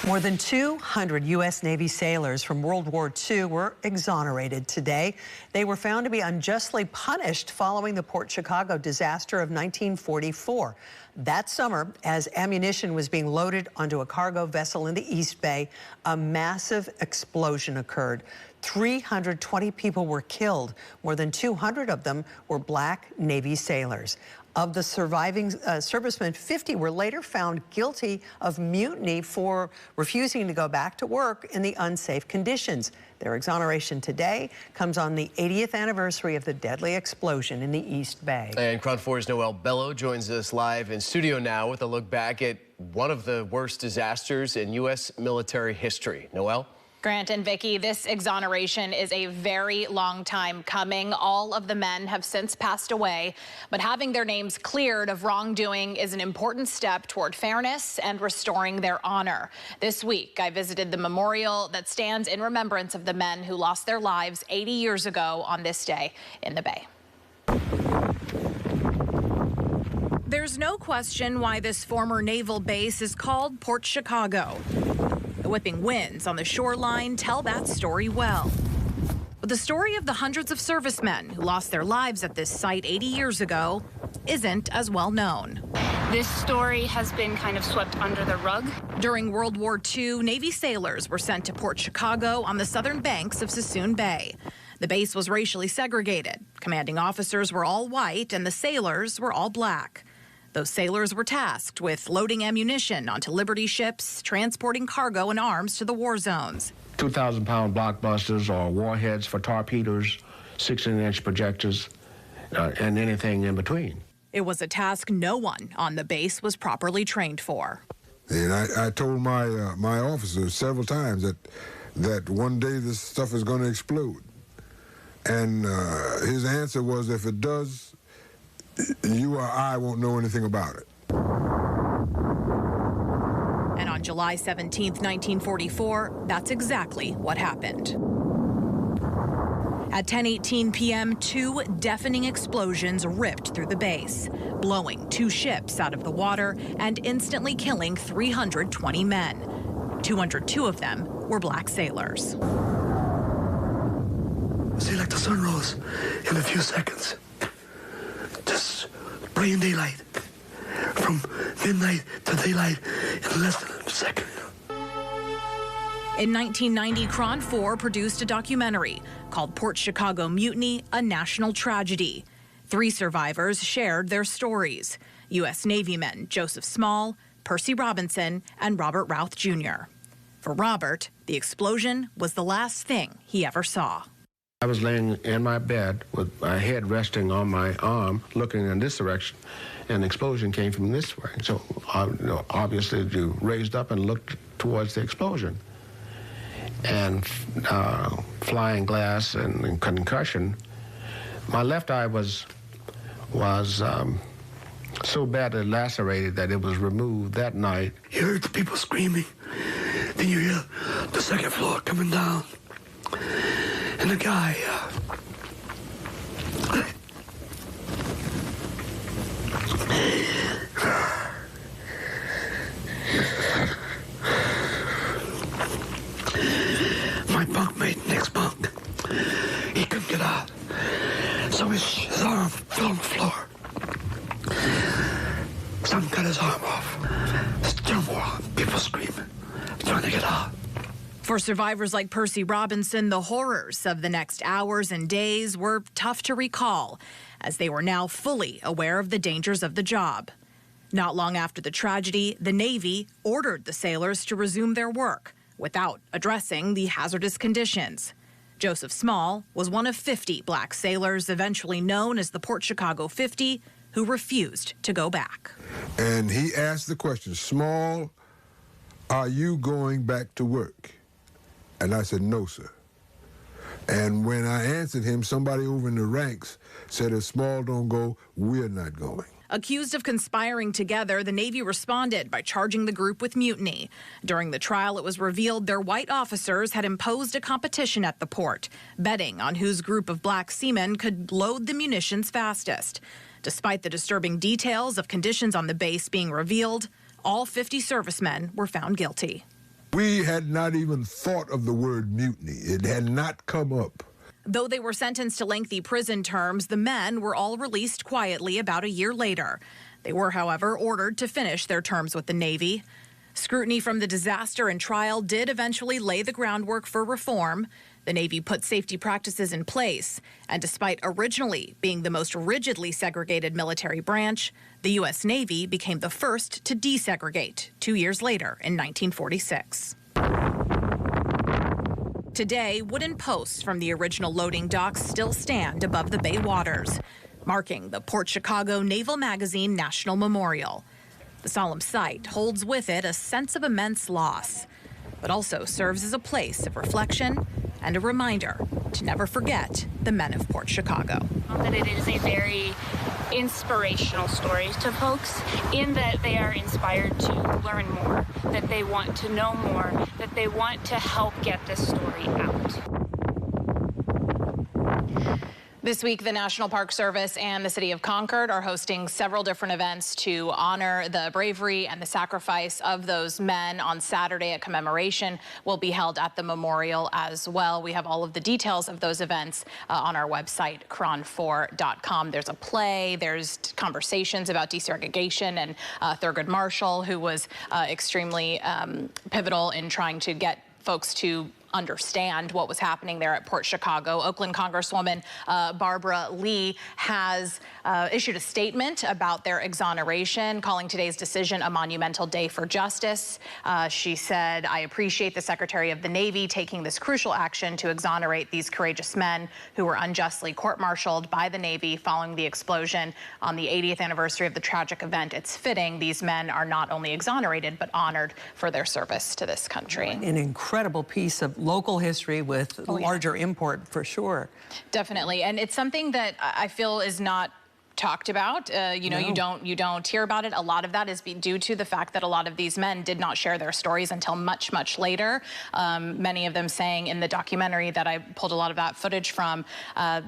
More than 200 U.S. Navy sailors from World War II were exonerated today. They were found to be unjustly punished following the Port Chicago disaster of 1944. That summer, as ammunition was being loaded onto a cargo vessel in the East Bay, a massive explosion occurred. 320 people were killed. More than 200 of them were Black Navy sailors. Of the surviving servicemen, 50 were later found guilty of mutiny for refusing to go back to work in the unsafe conditions. Their exoneration today comes on the 80th anniversary of the deadly explosion in the East Bay. And KRON 4's Noel Bello joins us live in studio now with a look back at one of the worst disasters in U.S. military history. Noel? Grant and Vicki, this exoneration is a very long time coming. All of the men have since passed away, but having their names cleared of wrongdoing is an important step toward fairness and restoring their honor. This week, I visited the memorial that stands in remembrance of the men who lost their lives 80 years ago on this day in the Bay. There's no question why this former naval base is called Port Chicago. The whipping winds on the shoreline tell that story well. But the story of the hundreds of servicemen who lost their lives at this site 80 years ago isn't as well known. This story has been kind of swept under the rug. During World War II, Navy sailors were sent to Port Chicago on the southern banks of Sassoon Bay. The base was racially segregated. Commanding officers were all white and the sailors were all black. Those sailors were tasked with loading ammunition onto Liberty ships, transporting cargo and arms to the war zones. 2,000-pound blockbusters or warheads for torpedoes, 16-inch projectors, and anything in between. It was a task no one on the base was properly trained for. And I told my my officers several times that one day this stuff is going to explode. And his answer was, if it does, you or I won't know anything about it. And on July 17, 1944, that's exactly what happened. At 10:18 p.m., two deafening explosions ripped through the base, blowing two ships out of the water and instantly killing 320 men. 202 of them were black sailors. See, like the sun rose in a few seconds. Just plain daylight. From midnight to daylight in less than a second. In 1990, KRON 4 produced a documentary called Port Chicago Mutiny, A National Tragedy. 3 survivors shared their stories. U.S. Navy men Joseph Small, Percy Robinson, and Robert Routh Jr. For Robert, the explosion was the last thing he ever saw. I was laying in my bed with my head resting on my arm, looking in this direction, and an explosion came from this way. So obviously you raised up and looked towards the explosion. And flying glass and concussion. My left eye was so badly lacerated that it was removed that night. You heard the people screaming. Then you hear the second floor coming down. And the guy, my bunkmate, next bunk, he couldn't get out. So his arm fell on the floor. Someone cut his arm off. Still more people screaming, trying to get out. For survivors like Percy Robinson, the horrors of the next hours and days were tough to recall, as they were now fully aware of the dangers of the job. Not long after the tragedy, the Navy ordered the sailors to resume their work without addressing the hazardous conditions. Joseph Small was one of 50 black sailors, eventually known as the Port Chicago 50, who refused to go back. And he asked the question, Small, are you going back to work? And I said, no, sir. And when I answered him, somebody over in the ranks said, if Small don't go, we're not going. Accused of conspiring together, the Navy responded by charging the group with mutiny. During the trial, it was revealed their white officers had imposed a competition at the port, betting on whose group of black seamen could load the munitions fastest. Despite the disturbing details of conditions on the base being revealed, all 50 servicemen were found guilty. We had not even thought of the word mutiny. It had not come up. Though they were sentenced to lengthy prison terms, the men were all released quietly about a year later. They were, however, ordered to finish their terms with the Navy. Scrutiny from the disaster and trial did eventually lay the groundwork for reform. The Navy put safety practices in place, and despite originally being the most rigidly segregated military branch, the U.S. Navy became the first to desegregate 2 years later in 1946. Today, wooden posts from the original loading docks still stand above the bay waters, marking the Port Chicago Naval Magazine National Memorial. The solemn site holds with it a sense of immense loss, but also serves as a place of reflection and a reminder to never forget the men of Port Chicago. That it is a very inspirational story to folks in that they are inspired to learn more, that they want to know more, that they want to help get this story out. This week, the National Park Service and the City of Concord are hosting several different events to honor the bravery and the sacrifice of those men. On Saturday, a commemoration will be held at the memorial as well. We have all of the details of those events on our website, cron4.com. There's a play, there's conversations about desegregation, and Thurgood Marshall, who was extremely pivotal in trying to get folks to understand what was happening there at Port Chicago. Oakland Congresswoman Barbara Lee has issued a statement about their exoneration, calling today's decision a monumental day for justice. She said, "I appreciate the Secretary of the Navy taking this crucial action to exonerate these courageous men who were unjustly court-martialed by the Navy following the explosion on the 80th anniversary of the tragic event. It's fitting these men are not only exonerated, but honored for their service to this country." An incredible piece of local history with larger import for sure. Definitely, and it's something that I feel is not talked about. You know, you don't hear about it. A lot of that is due to the fact that a lot of these men did not share their stories until much later. Many of them saying in the documentary that I pulled a lot of that footage from,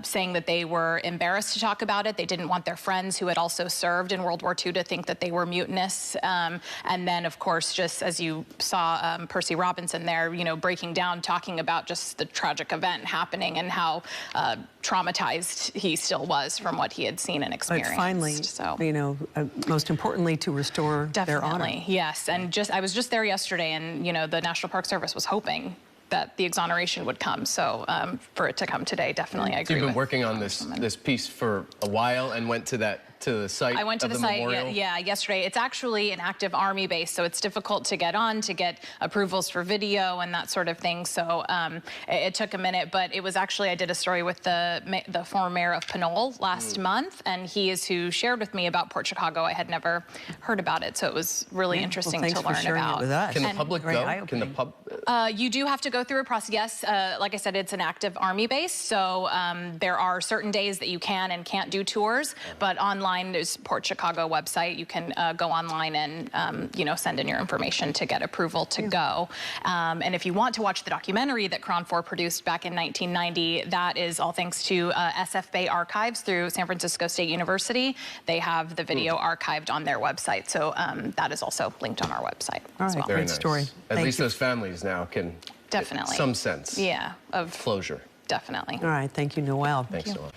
saying that they were embarrassed to talk about it. They didn't want their friends who had also served in World War II to think that they were mutinous. And then, of course, just as you saw Percy Robinson there, you know, breaking down, talking about just the tragic event happening and how traumatized he still was from what he had seen and experienced. But finally, you know, most importantly, to restore their honor. Yes, and I was just there yesterday, and you know, the National Park Service was hoping that the exoneration would come. So for it to come today, definitely, I agree. You've been working on this piece for a while and went to the site. I went to the site, yeah, yesterday. It's actually an active Army base, so it's difficult to get on, to get approvals for video and that sort of thing. So it took a minute, but it was actually, I did a story with the former mayor of Pinole last month, and he is who shared with me about Port Chicago. I had never heard about it, so it was really interesting to learn about. Can the public go? Can the pub? You do have to go through a process. Yes, like I said, it's an active Army base, so there are certain days that you can and can't do tours, but online there's Port Chicago website. You can go online and you know, send in your information to get approval to go. And if you want to watch the documentary that Cron 4 produced back in 1990, that is all thanks to SF Bay Archives through San Francisco State University. They have the video archived on their website, so that is also linked on our website as well. Great story. At least those families now can definitely get some sense of closure. Definitely. All right, thank you, Noelle. Thanks, Noelle.